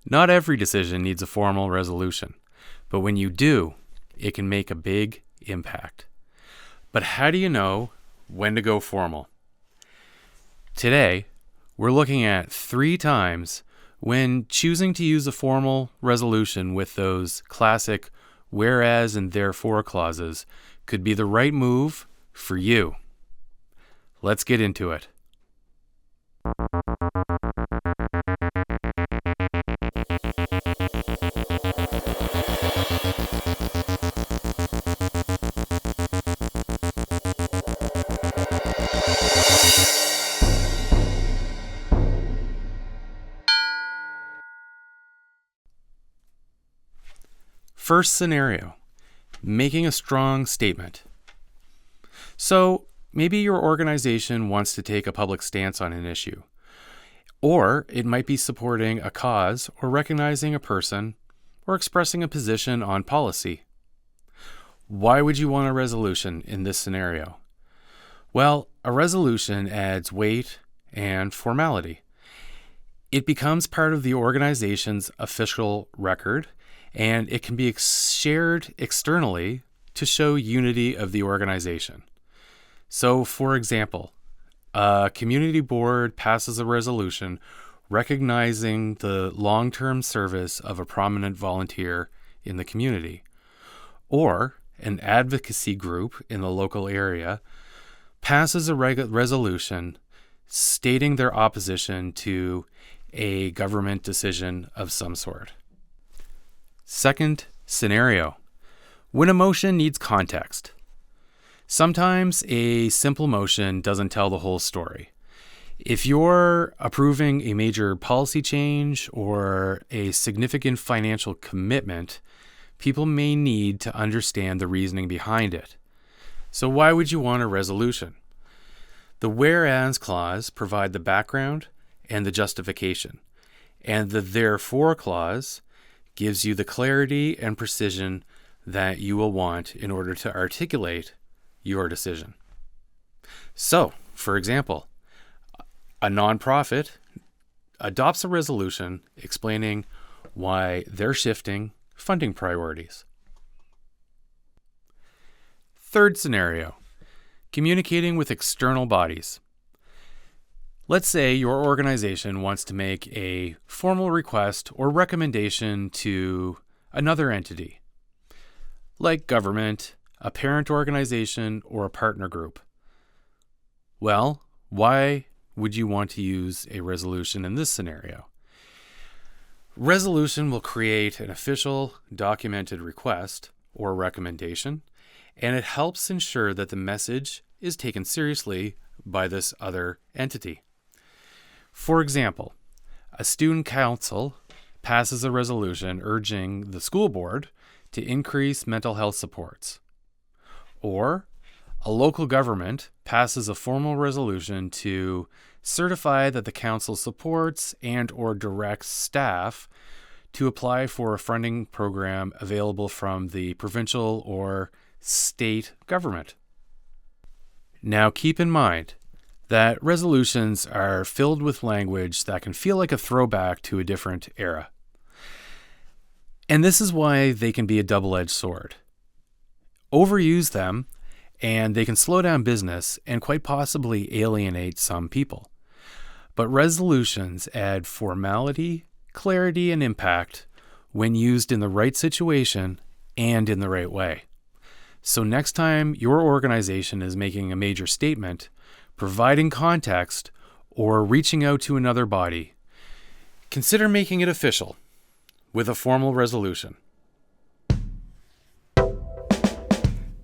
Not every decision needs a formal resolution, but when you do, it can make a big impact. But how do you know when to go formal? Today, we're looking at 3 times when choosing to use a formal resolution with those classic whereas and therefore clauses could be the right move for you. Let's get into it. First scenario, making a strong statement. So maybe your organization wants to take a public stance on an issue, or it might be supporting a cause or recognizing a person or expressing a position on policy. Why would you want a resolution in this scenario? Well, a resolution adds weight and formality. It becomes part of the organization's official record, and it can be shared externally to show unity of the organization. So, for example, a community board passes a resolution recognizing the long-term service of a prominent volunteer in the community, or an advocacy group in the local area passes a resolution stating their opposition to a government decision of some sort. Second scenario, when a motion needs context. Sometimes a simple motion doesn't tell the whole story. If you're approving a major policy change or a significant financial commitment, people may need to understand the reasoning behind it. So why would you want a resolution? The whereas clause provide the background and the justification, and the therefore clause gives you the clarity and precision that you will want in order to articulate your decision. So, for example, a nonprofit adopts a resolution explaining why they're shifting funding priorities. Third scenario, communicating with external bodies. Let's say your organization wants to make a formal request or recommendation to another entity, like government, a parent organization, or a partner group. Well, why would you want to use a resolution in this scenario? Resolution will create an official documented request or recommendation, and it helps ensure that the message is taken seriously by this other entity. For example, a student council passes a resolution urging the school board to increase mental health supports. Or a local government passes a formal resolution to certify that the council supports and or directs staff to apply for a funding program available from the provincial or state government. Now keep in mind that resolutions are filled with language that can feel like a throwback to a different era. And this is why they can be a double-edged sword. Overuse them, and they can slow down business and quite possibly alienate some people. But resolutions add formality, clarity, and impact when used in the right situation and in the right way. So next time your organization is making a major statement, providing context, or reaching out to another body, consider making it official with a formal resolution.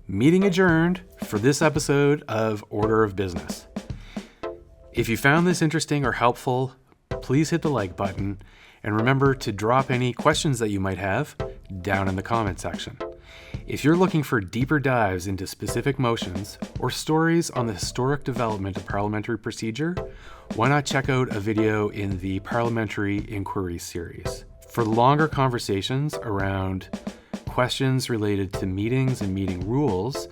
Meeting adjourned for this episode of Order of Business. If you found this interesting or helpful, please hit the like button, and remember to drop any questions that you might have down in the comment section. If you're looking for deeper dives into specific motions or stories on the historic development of parliamentary procedure, why not check out a video in the Parliamentary Inquiry series? For longer conversations around questions related to meetings and meeting rules,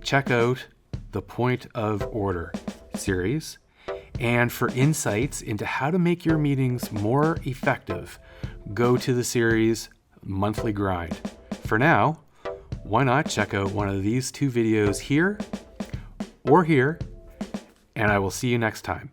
check out the Point of Order series. And for insights into how to make your meetings more effective, go to the series Monthly Grind. For now, why not check out one of these 2 videos here or here, and I will see you next time.